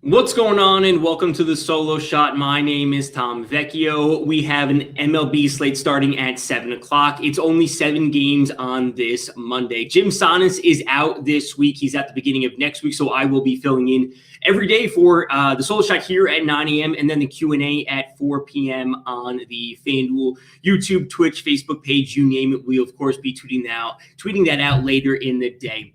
What's going on, and welcome to the Solo Shot. My name is Tom Vecchio. We have an MLB slate starting at 7 o'clock. It's only 7 games on this Monday. Jim Sonis is out this week. He's at the beginning of next week, so I will be filling in every day for the Solo Shot here at 9 a.m. and then the Q&A at 4 p.m. on the FanDuel YouTube, Twitch, Facebook page, you name it. We'll, of course, be tweeting that out later in the day.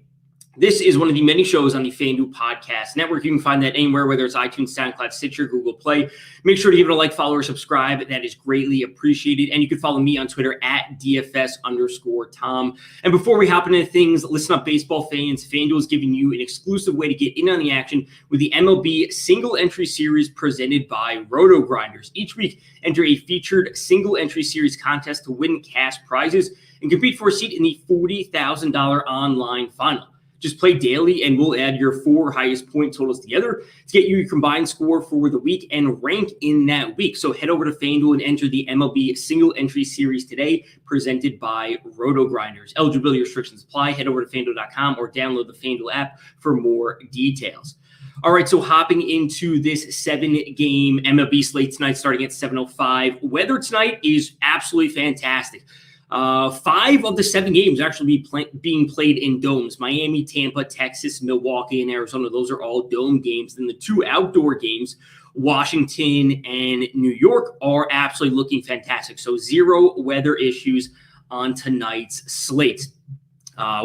This is one of the many shows on the FanDuel Podcast Network. You can find that anywhere, whether it's iTunes, SoundCloud, Stitcher, Google Play. Make sure to give it a like, follow, or subscribe. That is greatly appreciated. And you can follow me on Twitter at DFS_Tom. And before we hop into things, listen up, baseball fans. FanDuel is giving you an exclusive way to get in on the action with the MLB Single Entry Series presented by Roto Grinders. Each week, enter a featured Single Entry Series contest to win cash prizes and compete for a seat in the $40,000 online final. Just play daily, and we'll add your 4 highest point totals together to get you your combined score for the week and rank in that week. So head over to FanDuel and enter the MLB Single Entry Series today, presented by Roto Grinders. Eligibility restrictions apply. Head over to FanDuel.com or download the FanDuel app for more details. All right, so hopping into this 7-game MLB slate tonight, starting at 7:05. Weather tonight is absolutely fantastic. 5 of the 7 games actually being played in domes. Miami, Tampa, Texas, Milwaukee, and Arizona. Those are all dome games. Then the 2 outdoor games, Washington and New York, are absolutely looking fantastic. So 0 weather issues on tonight's slate.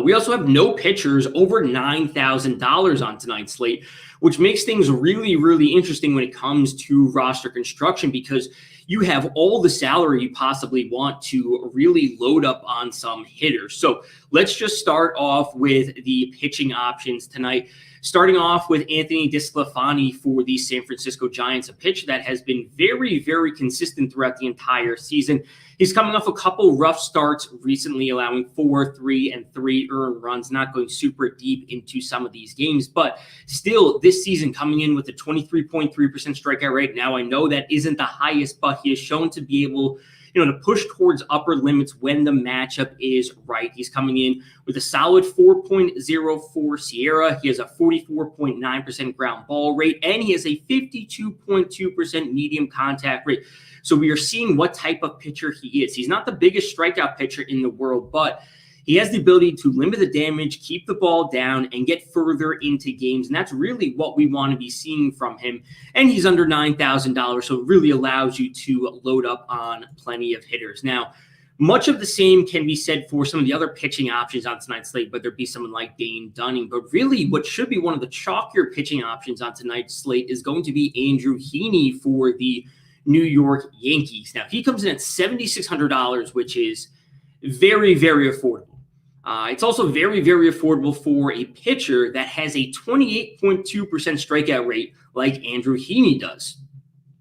We also have no pitchers over $9,000 on tonight's slate, which makes things really, really interesting when it comes to roster construction, because you have all the salary you possibly want to really load up on some hitters. So let's just start off with the pitching options tonight. Starting off with Anthony DeSclafani for the San Francisco Giants, a pitcher that has been very, very consistent throughout the entire season. He's coming off a couple rough starts recently, allowing 4, 3, and 3 earned runs, not going super deep into some of these games, but still this season coming in with a 23.3% strikeout rate. Now, I know that isn't the highest, but he has shown to be able to push towards upper limits when the matchup is right. He's coming in with a solid 4.04 Sierra. He has a 44.9% ground ball rate, and he has a 52.2% medium contact rate. So we are seeing what type of pitcher he is. He's not the biggest strikeout pitcher in the world, but he has the ability to limit the damage, keep the ball down, and get further into games. And that's really what we want to be seeing from him. And he's under $9,000, so it really allows you to load up on plenty of hitters. Now, much of the same can be said for some of the other pitching options on tonight's slate, whether it be someone like Dane Dunning. But really, what should be one of the chalkier pitching options on tonight's slate is going to be Andrew Heaney for the New York Yankees. Now, he comes in at $7,600, which is very, very affordable. It's also very, very affordable for a pitcher that has a 28.2% strikeout rate like Andrew Heaney does.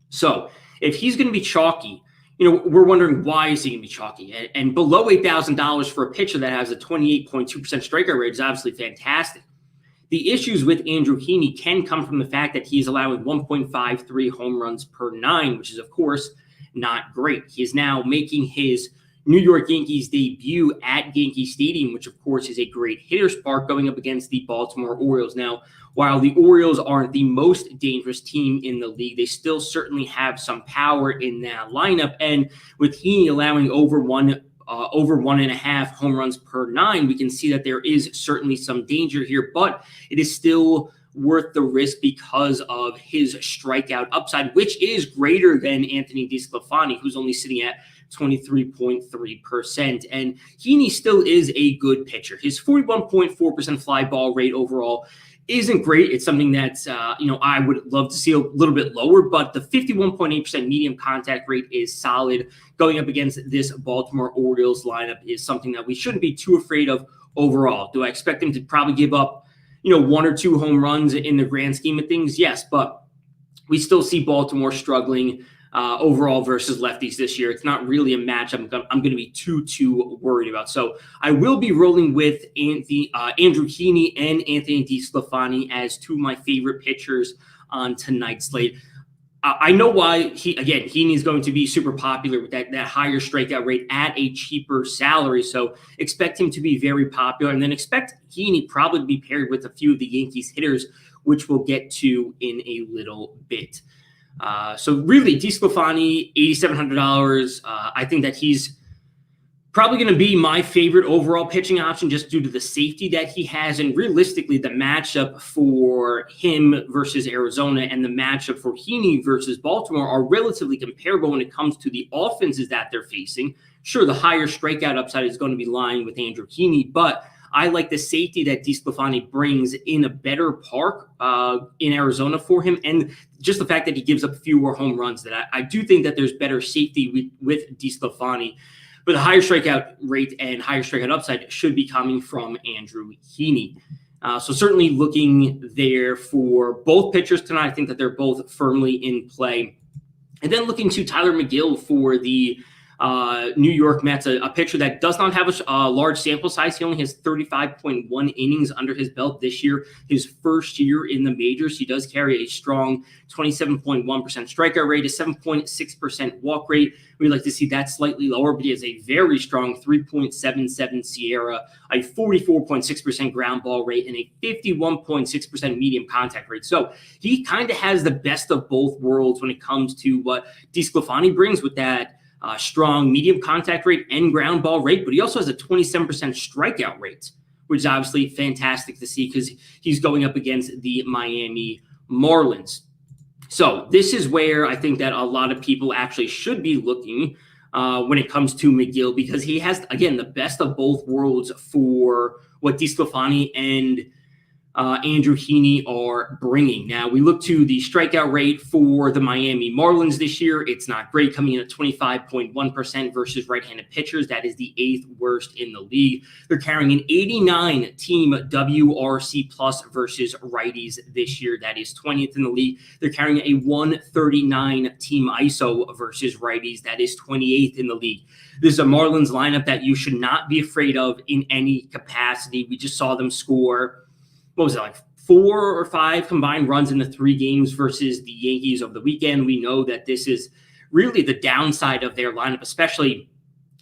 So if he's going to be chalky, we're wondering, why is he going to be chalky? And below $8,000 for a pitcher that has a 28.2% strikeout rate is obviously fantastic. The issues with Andrew Heaney can come from the fact that he's allowing 1.53 home runs per 9, which is, of course, not great. He is now making his New York Yankees debut at Yankee Stadium, which, of course, is a great hitter's park, going up against the Baltimore Orioles. Now, while the Orioles aren't the most dangerous team in the league, they still certainly have some power in that lineup. And with Heaney allowing over 1.5 home runs per 9, we can see that there is certainly some danger here, but it is still worth the risk because of his strikeout upside, which is greater than Anthony DeSclafani, who's only sitting at 23.3%. And Heaney still is a good pitcher. His 41.4% fly ball rate overall isn't great. It's something that, I would love to see a little bit lower, but the 51.8% medium contact rate is solid. Going up against this Baltimore Orioles lineup is something that we shouldn't be too afraid of overall. Do I expect him to probably give up, 1 or 2 home runs in the grand scheme of things? Yes, but we still see Baltimore struggling overall versus lefties this year. It's not really a match I'm going to be too worried about. So I will be rolling with Andrew Heaney and Anthony DeSclafani as 2 of my favorite pitchers on tonight's slate. I know why Heaney is going to be super popular with that higher strikeout rate at a cheaper salary. So expect him to be very popular, and then expect Heaney probably to be paired with a few of the Yankees hitters which we'll get to in a little bit. So really, DeSclafani, $8,700. I think that he's probably going to be my favorite overall pitching option just due to the safety that he has. And realistically, the matchup for him versus Arizona and the matchup for Heaney versus Baltimore are relatively comparable when it comes to the offenses that they're facing. Sure, the higher strikeout upside is going to be lying with Andrew Heaney, but I like the safety that DeSclafani brings in a better park in Arizona for him, and just the fact that he gives up fewer home runs. That I do think that there's better safety with DeSclafani. But the higher strikeout rate and higher strikeout upside should be coming from Andrew Heaney. So certainly looking there for both pitchers tonight. I think that they're both firmly in play. And then looking to Tyler McGill for the New York Mets, a pitcher that does not have a large sample size. He only has 35.1 innings under his belt this year, his first year in the majors. He does carry a strong 27.1% strikeout rate, a 7.6% walk rate. We'd like to see that slightly lower, but he has a very strong 3.77 SIERA, a 44.6% ground ball rate, and a 51.6% medium contact rate. So he kind of has the best of both worlds when it comes to what DeSclafani brings with that strong medium contact rate and ground ball rate, but he also has a 27% strikeout rate, which is obviously fantastic to see because he's going up against the Miami Marlins. So this is where I think that a lot of people actually should be looking when it comes to McGill, because he has, again, the best of both worlds for what DeSclafani and Andrew Heaney are bringing. Now, we look to the strikeout rate for the Miami Marlins this year. It's not great, coming in at 25.1% versus right-handed pitchers. That is the 8th worst in the league. They're carrying an 89 team WRC plus versus righties this year. That is 20th in the league. They're carrying a 139 team ISO versus righties. That is 28th in the league. This is a Marlins lineup that you should not be afraid of in any capacity. We just saw them score, what was it, like 4 or 5 combined runs in the 3 games versus the Yankees over the weekend. We know that this is really the downside of their lineup, especially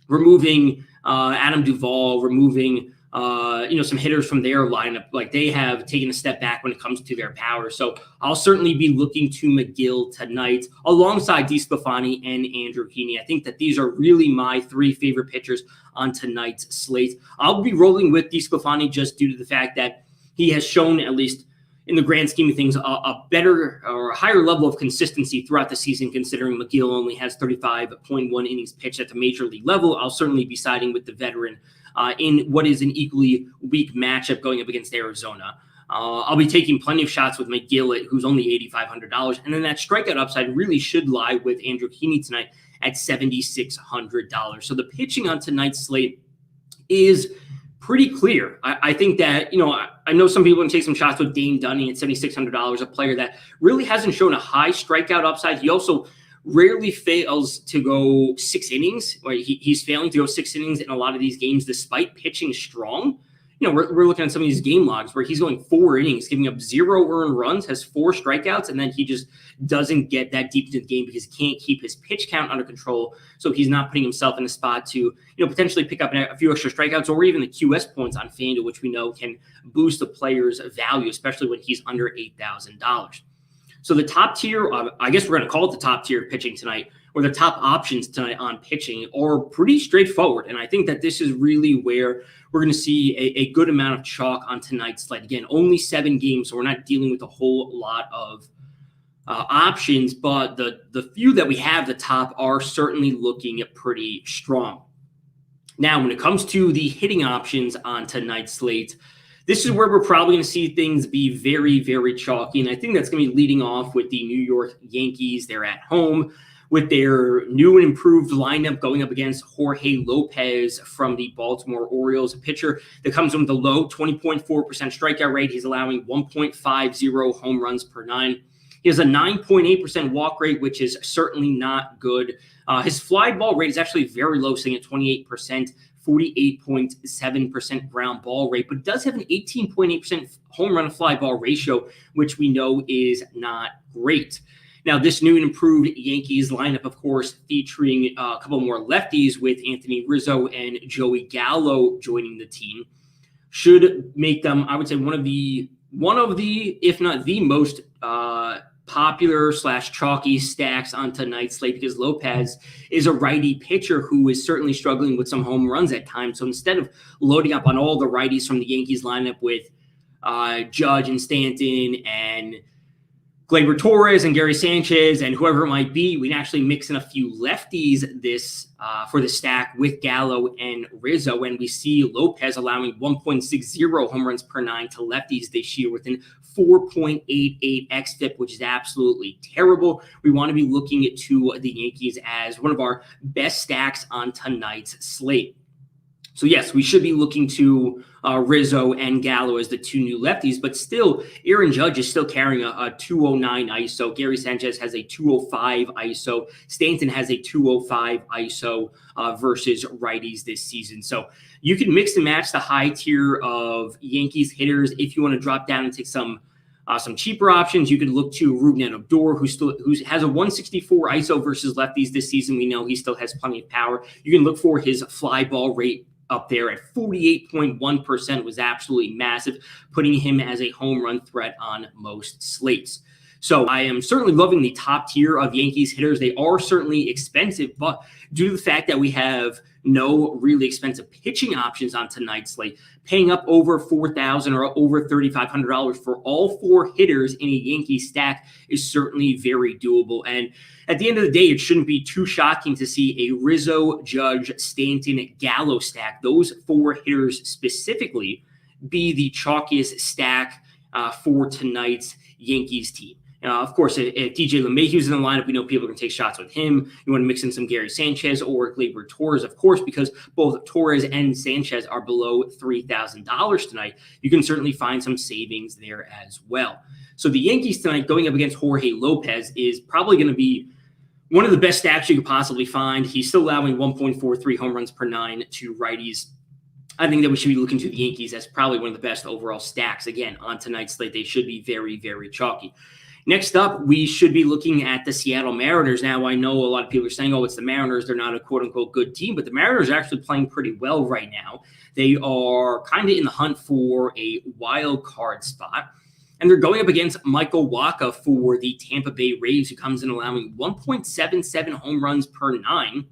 removing Adam Duvall, removing some hitters from their lineup. Like, they have taken a step back when it comes to their power. So I'll certainly be looking to McGill tonight alongside DeSclafani and Andrew Heaney. I think that these are really my 3 favorite pitchers on tonight's slate. I'll be rolling with DeSclafani just due to the fact that he has shown, at least in the grand scheme of things, a better or a higher level of consistency throughout the season, considering McGill only has 35.1 innings pitched at the major league level. I'll certainly be siding with the veteran in what is an equally weak matchup going up against Arizona. I'll be taking plenty of shots with McGill, who's only $8,500. And then that strikeout upside really should lie with Andrew Heaney tonight at $7,600. So the pitching on tonight's slate is pretty clear. I think that, I know some people can take some shots with Dane Dunning at $7,600, a player that really hasn't shown a high strikeout upside. He also rarely fails to go 6 innings. Or he's failing to go 6 innings in a lot of these games despite pitching strong. We're looking at some of these game logs where he's going 4 innings, giving up 0 earned runs, has 4 strikeouts, and then he just doesn't get that deep into the game because he can't keep his pitch count under control. So he's not putting himself in a spot to, potentially pick up a few extra strikeouts or even the QS points on FanDuel, which we know can boost the player's value, especially when he's under $8,000. So the top tier, I guess we're going to call it the top tier pitching tonight, or the top options tonight on pitching, are pretty straightforward. And I think that this is really where we're going to see a good amount of chalk on tonight's slate. Again, only 7 games, so we're not dealing with a whole lot of options, but the few that we have, the top, are certainly looking pretty strong. Now, when it comes to the hitting options on tonight's slate, this is where we're probably going to see things be very, very chalky. And I think that's going to be leading off with the New York Yankees. They're at home with their new and improved lineup going up against Jorge Lopez from the Baltimore Orioles, a pitcher that comes in with a low 20.4% strikeout rate. He's allowing 1.50 home runs per 9. He has a 9.8% walk rate, which is certainly not good. His fly ball rate is actually very low, sitting at 28%. 48.7% ground ball rate, but does have an 18.8% home run to fly ball ratio, which we know is not great. Now, this new and improved Yankees lineup, of course, featuring a couple more lefties with Anthony Rizzo and Joey Gallo joining the team, should make them, I would say, one of the one of the, if not the most popular / chalky stacks on tonight's slate, because Lopez is a righty pitcher who is certainly struggling with some home runs at times. So instead of loading up on all the righties from the Yankees lineup with Judge and Stanton and Gleyber Torres and Gary Sanchez and whoever it might be, we can actually mix in a few lefties for the stack with Gallo and Rizzo. And we see Lopez allowing 1.60 home runs per 9 to lefties this year with an 4.88 xFIP, which is absolutely terrible. We want to be looking at the Yankees as one of our best stacks on tonight's slate. So yes, we should be looking to Rizzo and Gallo as the two new lefties, but still, Aaron Judge is still carrying a 209 ISO. Gary Sanchez has a 205 ISO. Stanton has a 205 ISO versus righties this season. So you can mix and match the high tier of Yankees hitters. If you want to drop down and take some cheaper options, you could look to Rougned Odor, who has a 164 ISO versus lefties this season. We know he still has plenty of power. You can look for his fly ball rate up there at 48.1% was absolutely massive, putting him as a home run threat on most slates. So I am certainly loving the top tier of Yankees hitters. They are certainly expensive, but due to the fact that we have no really expensive pitching options on tonight's slate, paying up over $4,000 or over $3,500 for all four hitters in a Yankee stack is certainly very doable. And at the end of the day, it shouldn't be too shocking to see a Rizzo, Judge, Stanton, Gallo stack, those four hitters specifically, be the chalkiest stack for tonight's Yankees team. Of course, if DJ LeMahieu's in the lineup, we know people are going to take shots with him. You want to mix in some Gary Sanchez or Gleyber Torres, of course, because both Torres and Sanchez are below $3,000 tonight. You can certainly find some savings there as well. So the Yankees tonight going up against Jorge Lopez is probably going to be one of the best stacks you could possibly find. He's still allowing 1.43 home runs per 9 to righties. I think that we should be looking to the Yankees as probably one of the best overall stacks. Again, on tonight's slate, they should be very, very chalky. Next up, we should be looking at the Seattle Mariners. Now, I know a lot of people are saying, oh, it's the Mariners. They're not a quote-unquote good team, but the Mariners are actually playing pretty well right now. They are kind of in the hunt for a wild card spot, and they're going up against Michael Wacha for the Tampa Bay Rays, who comes in allowing 1.77 home runs per 9.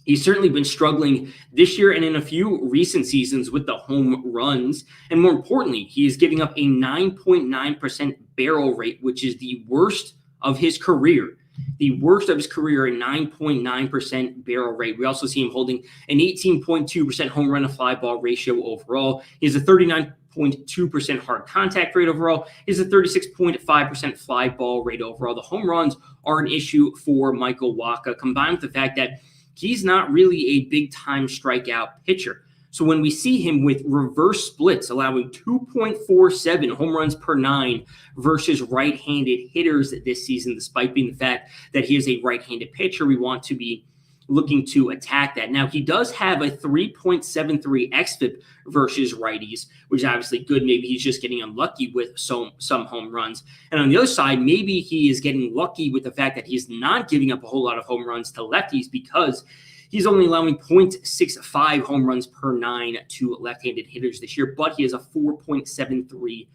He's certainly been struggling this year and in a few recent seasons with the home runs. And more importantly, he is giving up a 9.9% barrel rate, which is the worst of his career. The worst of his career, a 9.9% barrel rate. We also see him holding an 18.2% home run to fly ball ratio overall. He has a 39.2% hard contact rate overall. He has a 36.5% fly ball rate overall. The home runs are an issue for Michael Wacha, combined with the fact that he's not really a big-time strikeout pitcher. So when we see him with reverse splits, allowing 2.47 home runs per 9 versus right-handed hitters this season, despite being the fact that he is a right-handed pitcher, we want to be looking to attack that. Now, he does have a 3.73 xFIP versus righties, which is obviously good. Maybe he's just getting unlucky with some home runs. And on the other side, maybe he is getting lucky with the fact that he's not giving up a whole lot of home runs to lefties, because he's only allowing 0.65 home runs per 9 to left-handed hitters this year, but he has a 4.73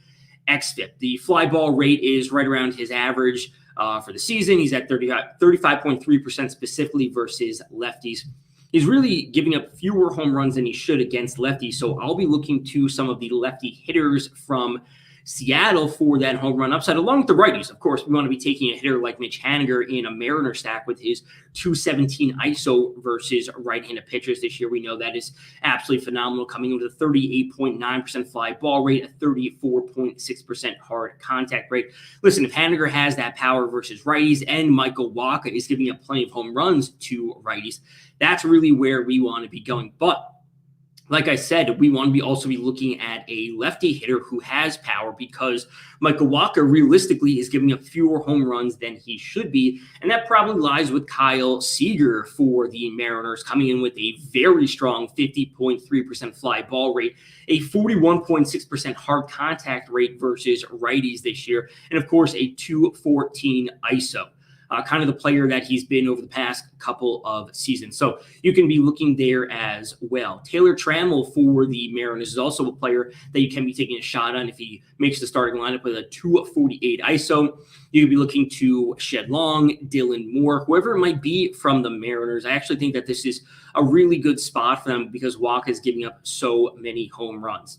xFIP. The fly ball rate is right around his average for the season. He's at 35.3% specifically versus lefties. He's really giving up fewer home runs than he should against lefties. So I'll be looking to some of the lefty hitters from Seattle for that home run upside, along with the righties. Of course, we want to be taking a hitter like Mitch Haniger in a Mariner stack with his 217 ISO versus right-handed pitchers this year. We know that is absolutely phenomenal, coming in with a 38.9% fly ball rate, a 34.6% hard contact rate. Listen, if Haniger has that power versus righties and Michael Wacha is giving up plenty of home runs to righties, that's really where we want to be going. But like I said, we want to also be looking at a lefty hitter who has power, because Michael Wacha realistically is giving up fewer home runs than he should be. And that probably lies with Kyle Seager for the Mariners, coming in with a very strong 50.3% fly ball rate, a 41.6% hard contact rate versus righties this year, and of course a 214 ISO. kind of the player that he's been over the past couple of seasons. So you can be looking there as well. Taylor Trammell for the Mariners is also a player that you can be taking a shot on if he makes the starting lineup with a 248 ISO. You could be looking to Shed Long, Dylan Moore, whoever it might be from the Mariners. I actually think that this is a really good spot for them because Walker is giving up so many home runs.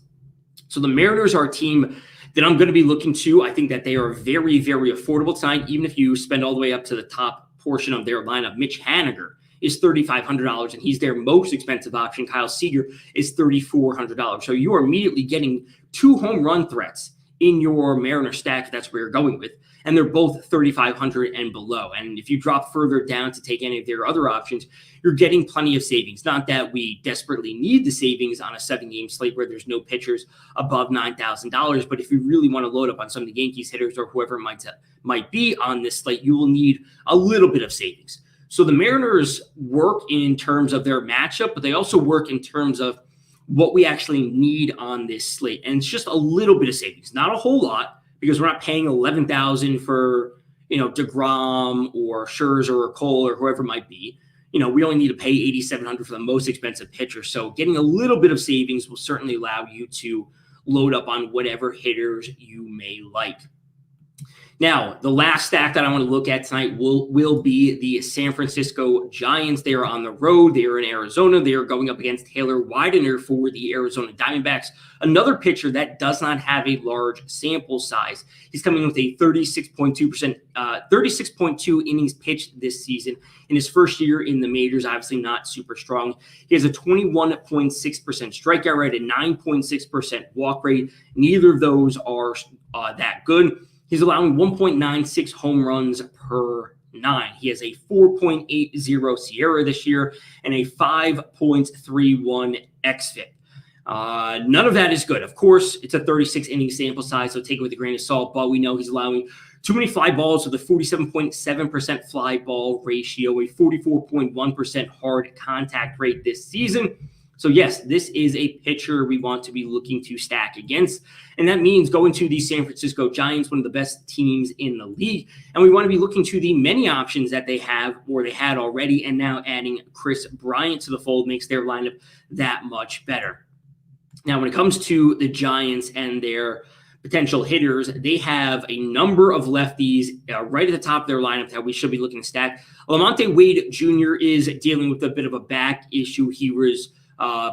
So the Mariners are a team that I'm going to be looking to. I think that they are very, very affordable tonight, even if you spend all the way up to the top portion of their lineup. Mitch Haniger is $3,500, and he's their most expensive option. Kyle Seager is $3,400. So you are immediately getting 2 home run threats in your Mariner stack, if that's where you're going with. And they're both 3,500 and below. And if you drop further down to take any of their other options, you're getting plenty of savings. Not that we desperately need the savings on a 7-game slate where there's no pitchers above $9,000. But if you really want to load up on some of the Yankees hitters or whoever might be on this slate, you will need a little bit of savings. So the Mariners work in terms of their matchup, but they also work in terms of what we actually need on this slate. And it's just a little bit of savings, not a whole lot, because we're not paying $11,000 for, DeGrom or Scherzer or Cole or whoever it might be. We only need to pay $8,700 for the most expensive pitcher. So getting a little bit of savings will certainly allow you to load up on whatever hitters you may like. Now, the last stack that I want to look at tonight will be the San Francisco Giants. They are on the road. They are in Arizona. They are going up against Taylor Widener for the Arizona Diamondbacks, another pitcher that does not have a large sample size. He's coming in with a 36.2 innings pitched this season. In his first year in the majors, obviously not super strong. He has a 21.6% strikeout rate, a 9.6% walk rate. Neither of those are that good. He's allowing 1.96 home runs per 9. He has a 4.80 Sierra this year and a 5.31 xFIP. None of that is good. Of course, it's a 36-inning sample size, so take it with a grain of salt, but we know he's allowing too many fly balls with a 47.7% fly ball ratio, a 44.1% hard contact rate this season. So yes, this is a pitcher we want to be looking to stack against. And that means going to the San Francisco Giants, one of the best teams in the league. And we want to be looking to the many options that they have or they had already. And now adding Chris Bryant to the fold makes their lineup that much better. Now, when it comes to the Giants and their potential hitters, they have a number of lefties right at the top of their lineup that we should be looking to stack. Lamonte Wade Jr. is dealing with a bit of a back issue. He was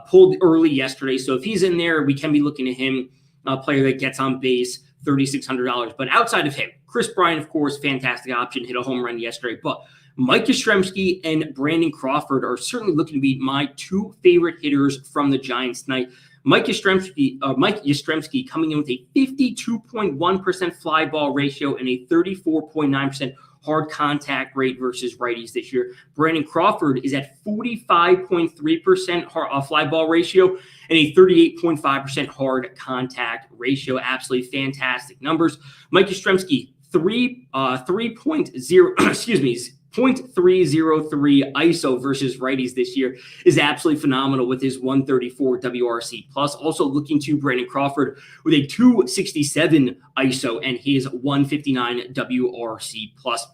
pulled early yesterday. So if he's in there, we can be looking at him, a player that gets on base, $3,600. But outside of him, Chris Bryant, of course, fantastic option, hit a home run yesterday. But Mike Yastrzemski and Brandon Crawford are certainly looking to be my 2 favorite hitters from the Giants tonight. Mike Yastrzemski coming in with a 52.1% fly ball ratio and a 34.9% hard contact rate versus righties this year. Brandon Crawford is at 45.3% fly ball ratio and a 38.5% hard contact ratio. Absolutely fantastic numbers. Mike Yastrzemski, 0.303 ISO versus righties this year is absolutely phenomenal with his 134 WRC plus. Also looking to Brandon Crawford with a 267 ISO and his 159 WRC plus.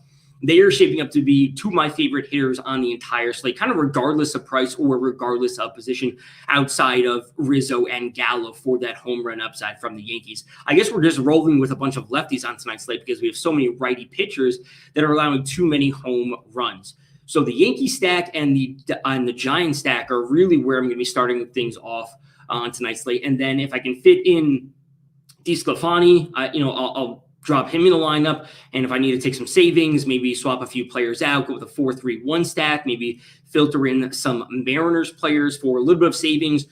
They are shaping up to be 2 of my favorite hitters on the entire slate, kind of regardless of price or regardless of position, outside of Rizzo and Gallo for that home run upside from the Yankees. I guess we're just rolling with a bunch of lefties on tonight's slate because we have so many righty pitchers that are allowing too many home runs. So the Yankee stack and the Giant stack are really where I'm going to be starting things off on tonight's slate. And then if I can fit in DeSclafani, I'll drop him in the lineup. And if I need to take some savings, maybe swap a few players out, go with a 4-3-1 stack, maybe filter in some Mariners players for a little bit of savings,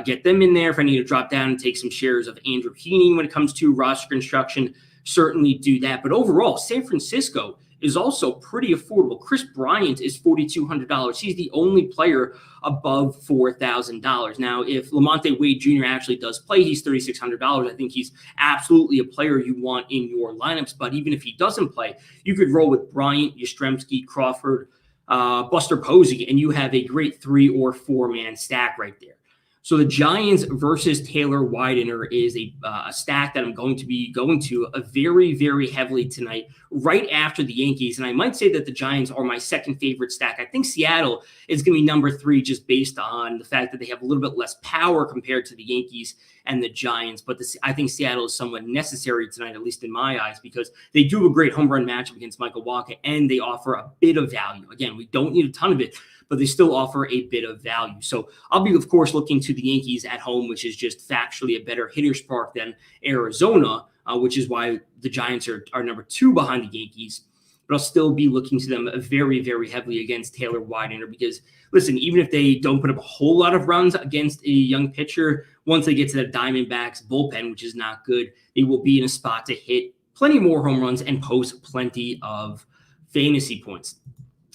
get them in there. If I need to drop down and take some shares of Andrew Heaney when it comes to roster construction, certainly do that. But overall, San Francisco is also pretty affordable. Chris Bryant is $4,200. He's the only player above $4,000. Now, if Lamonte Wade Jr. actually does play, he's $3,600. I think he's absolutely a player you want in your lineups. But even if he doesn't play, you could roll with Bryant, Yastrzemski, Crawford, Buster Posey, and you have a great 3 or 4 man stack right there. So the Giants versus Taylor Widener is a stack that I'm going to be going to very, very heavily tonight, right after the Yankees. And I might say that the Giants are my second favorite stack. I think Seattle is going to be number 3 just based on the fact that they have a little bit less power compared to the Yankees and the Giants. But I think Seattle is somewhat necessary tonight, at least in my eyes, because they do have a great home run matchup against Michael Wacha, and they offer a bit of value. Again, we don't need a ton of it, but they still offer a bit of value. So I'll be, of course, looking to the Yankees at home, which is just factually a better hitter's park than Arizona, which is why the Giants are number 2 behind the Yankees. But I'll still be looking to them very, very heavily against Taylor Widener because, listen, even if they don't put up a whole lot of runs against a young pitcher, once they get to the Diamondbacks bullpen, which is not good, they will be in a spot to hit plenty more home runs and post plenty of fantasy points.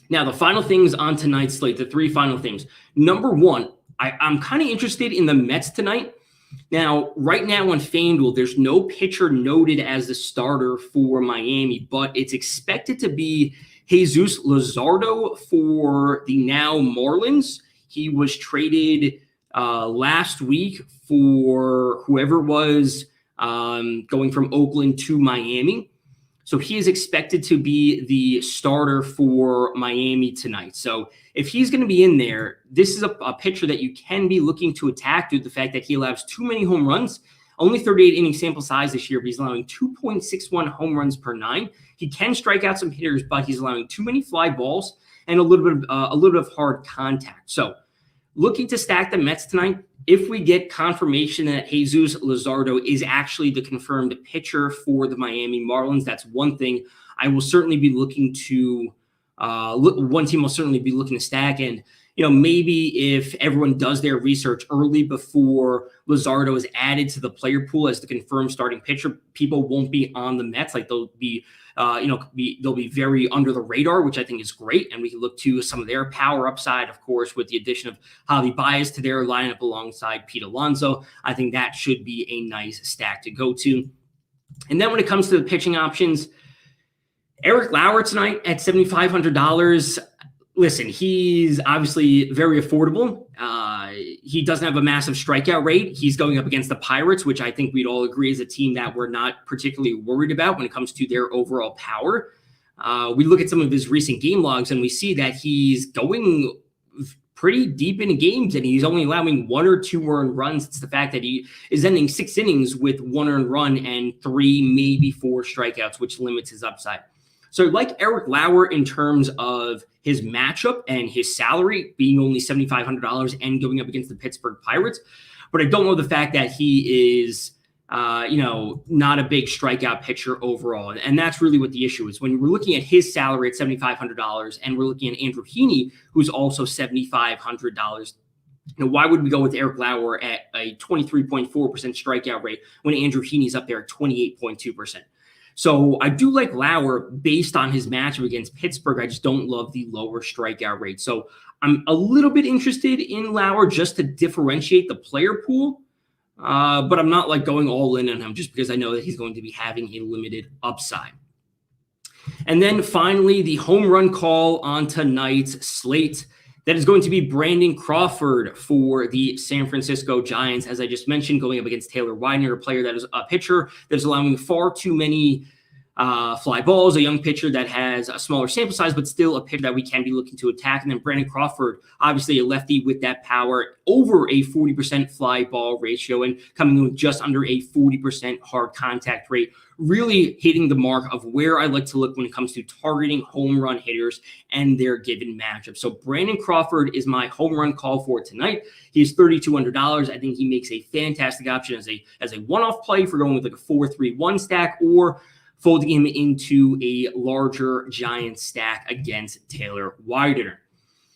Now, the final things on tonight's slate, the 3 final things. Number 1, I'm kind of interested in the Mets tonight. Now, right now on FanDuel, there's no pitcher noted as the starter for Miami, but it's expected to be Jesus Luzardo for the now Marlins. He was traded last week for whoever was going from Oakland to Miami. So he is expected to be the starter for Miami tonight. So if he's going to be in there, this is a pitcher that you can be looking to attack due to the fact that he allows too many home runs. Only 38 inning sample size this year, but he's allowing 2.61 home runs per 9. He can strike out some hitters, but he's allowing too many fly balls and a little bit of hard contact. So looking to stack the Mets tonight. If we get confirmation that Jesus Luzardo is actually the confirmed pitcher for the Miami Marlins, that's one thing I will certainly be looking to one team will certainly be looking to stack. And, maybe if everyone does their research early before Luzardo is added to the player pool as the confirmed starting pitcher, people won't be on the Mets. Like they'll be very under the radar, which I think is great. And we can look to some of their power upside, of course, with the addition of Javi Baez to their lineup alongside Pete Alonso. I think that should be a nice stack to go to. And then when it comes to the pitching options, Eric Lauer tonight at $7,500. Listen, he's obviously very affordable. He doesn't have a massive strikeout rate. He's going up against the Pirates, which I think we'd all agree is a team that we're not particularly worried about when it comes to their overall power. We look at some of his recent game logs and we see that he's going pretty deep into games and he's only allowing 1 or 2 earned runs. It's the fact that he is ending 6 innings with 1 earned run and 3, maybe 4 strikeouts, which limits his upside. So like Eric Lauer in terms of his matchup and his salary being only $7,500 and going up against the Pittsburgh Pirates. But I don't know the fact that he is, not a big strikeout pitcher overall. And that's really what the issue is. When we're looking at his salary at $7,500 and we're looking at Andrew Heaney, who's also $7,500, why would we go with Eric Lauer at a 23.4% strikeout rate when Andrew Heaney's up there at 28.2%? So I do like Lauer based on his matchup against Pittsburgh. I just don't love the lower strikeout rate. So I'm a little bit interested in Lauer just to differentiate the player pool. But I'm not like going all in on him just because I know that he's going to be having a limited upside. And then finally, the home run call on tonight's slate. That is going to be Brandon Crawford for the San Francisco Giants. As I just mentioned, going up against Taylor Widener, a player that is a pitcher that is allowing far too many fly balls, a young pitcher that has a smaller sample size, but still a pitcher that we can be looking to attack. And then Brandon Crawford, obviously a lefty with that power, over a 40% fly ball ratio and coming in with just under a 40% hard contact rate, really hitting the mark of where I like to look when it comes to targeting home run hitters and their given matchup. So Brandon Crawford is my home run call for tonight. He is $3,200. I think he makes a fantastic option as a one-off play for going with like a 4-3-1 stack or folding him into a larger Giant stack against Taylor Widener.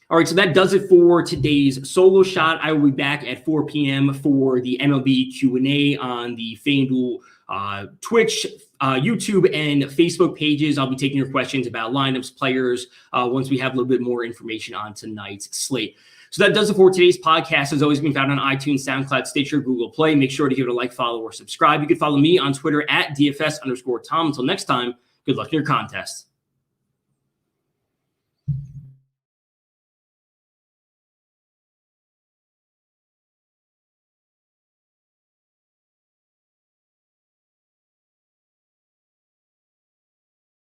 All right, so that does it for today's solo shot. I will be back at 4 p.m. for the MLB Q&A on the FanDuel Twitch, YouTube, and Facebook pages. I'll be taking your questions about lineups, players, once we have a little bit more information on tonight's slate. So that does it for today's podcast. As always, been found on iTunes, SoundCloud, Stitcher, Google Play. Make sure to give it a like, follow, or subscribe. You can follow me on Twitter at DFS_Tom. Until next time, good luck in your contests.